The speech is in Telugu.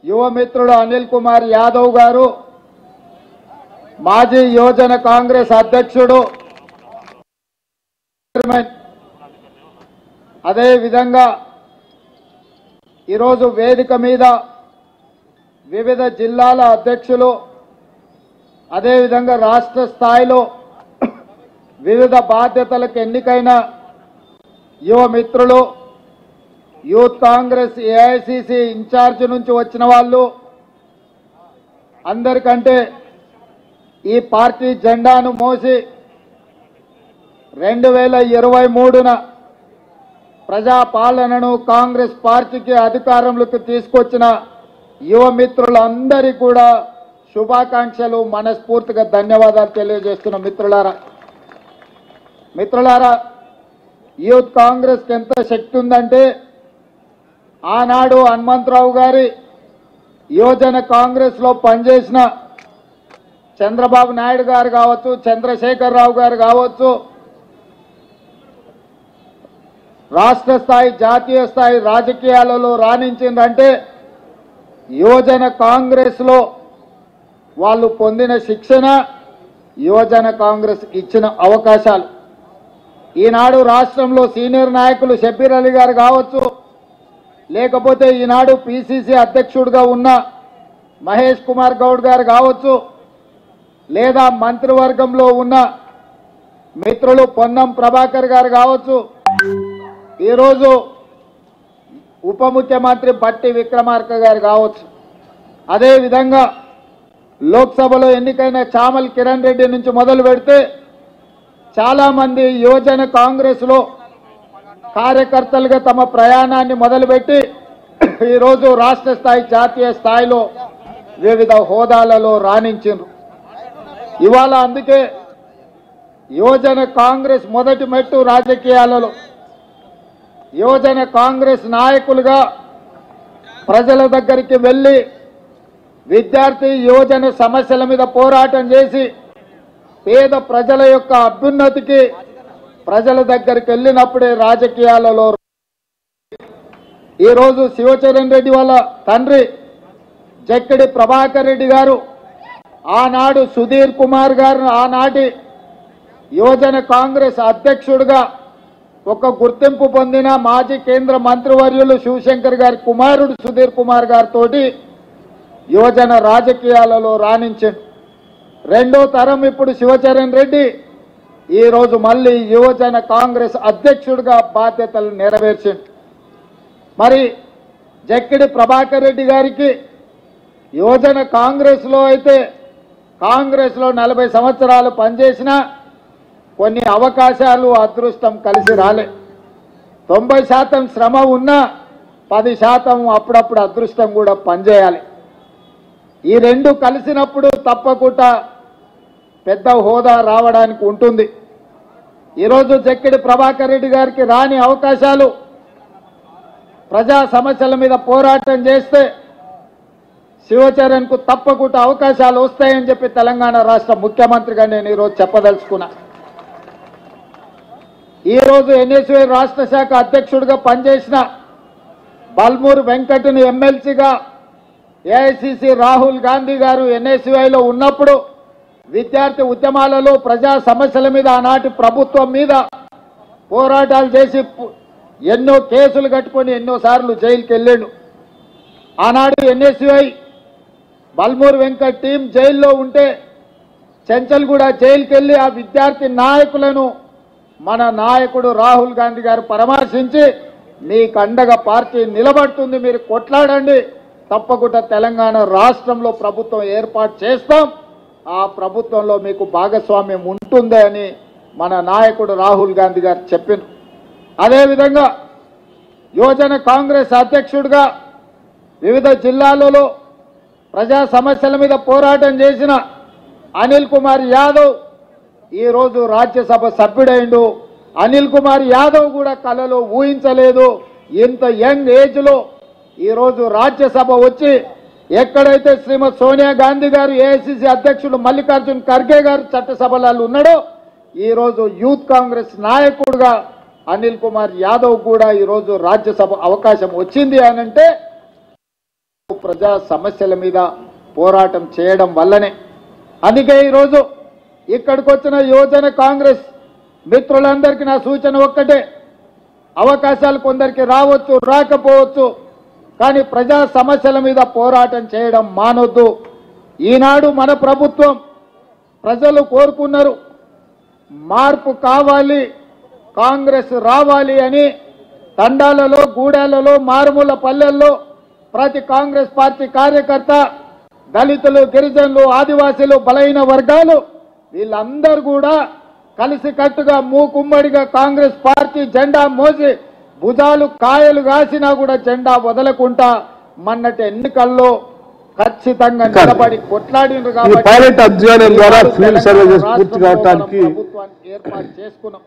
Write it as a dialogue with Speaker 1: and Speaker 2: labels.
Speaker 1: యువ మిత్రుడు అనిల్ కుమార్ యాదవ్ గారు మాజీ యువజన కాంగ్రెస్ అధ్యక్షుడు అదే విధంగా ఈరోజు వేదిక మీద వివిధ జిల్లాల అధ్యక్షులు అదే విధంగా రాష్ట్ర స్థాయిలో వివిధ బాధ్యతలకు ఎన్నికైన యువ మిత్రులు యూత్ కాంగ్రెస్ ఏఐసిసి ఇన్ఛార్జ్ నుంచి వచ్చిన వాళ్ళు అందరికంటే ఈ పార్టీ జెండాను మోసి 2023న ప్రజాపాలనను కాంగ్రెస్ పార్టీకి అధికారంలోకి తీసుకొచ్చిన యువ మిత్రులందరికీ కూడా శుభాకాంక్షలు మనస్ఫూర్తిగా ధన్యవాదాలు తెలియజేస్తున్న మిత్రులారా యూత్ కాంగ్రెస్కి ఎంత శక్తి ఉందంటే ఆనాడు హనుమంతరావు గారి యువజన కాంగ్రెస్లో పనిచేసిన చంద్రబాబు నాయుడు గారు కావచ్చు, చంద్రశేఖర్ రావు గారు కావచ్చు, రాష్ట్ర స్థాయి జాతీయ స్థాయి రాజకీయాలలో రాణించిందంటే యువజన కాంగ్రెస్లో వాళ్ళు పొందిన శిక్షణ, యువజన కాంగ్రెస్ ఇచ్చిన అవకాశాలు. ఈనాడు రాష్ట్రంలో సీనియర్ నాయకులు షబ్బీర్ అలీ గారు కావచ్చు, లేకపోతే ఈనాడు పిసిసి అధ్యక్షుడిగా ఉన్న మహేష్ కుమార్ గౌడ్ గారు కావచ్చు, లేదా మంత్రివర్గంలో ఉన్న మిత్రులు పొన్నం ప్రభాకర్ గారు కావచ్చు, ఈరోజు ఉప ముఖ్యమంత్రి బట్టి విక్రమార్క గారు కావచ్చు, అదేవిధంగా లోక్సభలో ఎన్నికైన చామల్ కిరణ్ రెడ్డి నుంచి మొదలు పెడితే చాలామంది యువజన కాంగ్రెస్లో కార్యకర్తలుగా తమ ప్రయాణాన్ని మొదలుపెట్టి ఈరోజు రాష్ట్ర స్థాయి జాతీయ స్థాయిలో వివిధ హోదాలలో రాణించారు. ఇవాళ అందుకే యువజన కాంగ్రెస్ మొదటి మెట్టు రాజకీయాలలో యువజన కాంగ్రెస్ నాయకులుగా ప్రజల దగ్గరికి వెళ్ళి విద్యార్థి యువజన సమస్యల మీద పోరాటం చేసి పేద ప్రజల యొక్క అభ్యున్నతికి ప్రజల దగ్గరికి వెళ్ళినప్పుడే రాజకీయాలలో ఈరోజు శివచరణ్ రెడ్డి వాళ్ళ తండ్రి జక్కిడి ప్రభాకర్ రెడ్డి గారు, ఆనాడు సుధీర్ కుమార్ గారు ఆనాటి యువజన కాంగ్రెస్ అధ్యక్షుడిగా ఒక గుర్తింపు పొందిన మాజీ కేంద్ర మంత్రివర్యులు శివశంకర్ గారి కుమారుడు సుధీర్ కుమార్ గారితో యువజన రాజకీయాలలో రాణించాడు. రెండో తరం ఇప్పుడు శివచరణ్ రెడ్డి ఈరోజు మళ్ళీ యువజన కాంగ్రెస్ అధ్యక్షుడిగా బాధ్యతలు నెరవేర్చాడు. మరి జక్కిడి ప్రభాకర్ రెడ్డి గారికి యువజన కాంగ్రెస్లో అయితే కాంగ్రెస్లో 40 సంవత్సరాలు పనిచేసినా కొన్ని అవకాశాలు అదృష్టం కలిసి రాలే. 90% శ్రమ ఉన్నా 10% అప్పుడప్పుడు అదృష్టం కూడా పనిచేయాలి. ఈ రెండు కలిసినప్పుడు తప్పకుండా పెద్ద హోదా రావడానికి ఉంటుంది. ఈరోజు జక్కిడి ప్రభాకర్ రెడ్డి గారికి రాని అవకాశాలు ప్రజా సమస్యల మీద పోరాటం చేస్తే శివచరణ్కు తప్పకుండా అవకాశాలు వస్తాయని చెప్పి తెలంగాణ రాష్ట్ర ముఖ్యమంత్రిగా నేను ఈరోజు చెప్పదలుచుకున్నా. ఈరోజు ఎన్ఎస్యుఐ రాష్ట్ర శాఖ అధ్యక్షుడిగా పనిచేసిన బల్మూరు వెంకట్ని ఎమ్మెల్సీగా ఏఐసిసి రాహుల్ గాంధీ గారు ఎన్ఎస్యుఐలో ఉన్నప్పుడు విద్యార్థి ఉద్యమాలలో ప్రజా సమస్యల మీద ఆనాటి ప్రభుత్వం మీద పోరాటాలు చేసి ఎన్నో కేసులు కట్టుకొని ఎన్నోసార్లు జైలుకి వెళ్ళాడు. ఆనాడు ఎన్ఎస్యుఐ బల్మూరు వెంకట్ టీం జైల్లో ఉంటే చెంచల్ కూడా జైలుకి వెళ్ళి ఆ విద్యార్థి నాయకులను మన నాయకుడు రాహుల్ గాంధీ గారు పరామర్శించి మీకు అండగా పార్టీ నిలబడుతుంది, మీరు కొట్లాడండి, తప్పకుండా తెలంగాణ రాష్ట్రంలో ప్రభుత్వం ఏర్పాటు చేస్తాం, ఆ ప్రభుత్వంలో మీకు భాగస్వామ్యం ఉంటుంది అని మన నాయకుడు రాహుల్ గాంధీ గారు చెప్పారు. అదేవిధంగా యువజన కాంగ్రెస్ అధ్యక్షుడిగా వివిధ జిల్లాలలో ప్రజా సమస్యల మీద పోరాటం చేసిన అనిల్ కుమార్ యాదవ్ ఈరోజు రాజ్యసభ సభ్యుడైండు. అనిల్ కుమార్ యాదవ్ కూడా కలలో ఊహించలేదు ఇంత యంగ్ ఏజ్లో ఈరోజు రాజ్యసభ వచ్చి ఎక్కడైతే శ్రీమతి సోనియా గాంధీ గారు ఏఐసిసి అధ్యక్షుడు మల్లికార్జున్ ఖర్గే గారు చట్టసభలలో ఉన్నాడో ఈరోజు యూత్ కాంగ్రెస్ నాయకుడుగా అనిల్ కుమార్ యాదవ్ కూడా ఈరోజు రాజ్యసభ అవకాశం వచ్చింది అనంటే ప్రజా సమస్యల మీద పోరాటం చేయడం వల్లనే. అందుకే ఈరోజు ఇక్కడికి వచ్చిన యువజన కాంగ్రెస్ మిత్రులందరికీ నా సూచన ఒక్కటే, అవకాశాలు కొందరికి రావచ్చు, రాకపోవచ్చు, కానీ ప్రజా సమస్యల మీద పోరాటం చేయడం మానొద్దు. ఈనాడు మన ప్రభుత్వం ప్రజలు కోరుకున్నారు, మార్పు కావాలి, కాంగ్రెస్ రావాలి అని తండాలలో, గూడాలలో, మారుమూల పల్లెల్లో ప్రతి కాంగ్రెస్ పార్టీ కార్యకర్త, దళితులు, గిరిజనులు, ఆదివాసీలు, బలహీన వర్గాలు వీళ్ళందరూ కూడా కలిసికట్టుగా మూకుమ్మడిగా కాంగ్రెస్ పార్టీ జెండా మోసి భుజాలు కాయలు కాసినా కూడా జెండా వదలకుండా మొన్నటి ఎన్నికల్లో ఖచ్చితంగా నిలబడి కొట్లాడినరు కాబట్టి
Speaker 2: పైలట్ అధ్యయనం ద్వారా ఫీల్డ్ సర్వీసెస్ పూర్తి కావడానికి
Speaker 1: ప్రభుత్వాన్ని ఏర్పాటు చేసుకున్నాం.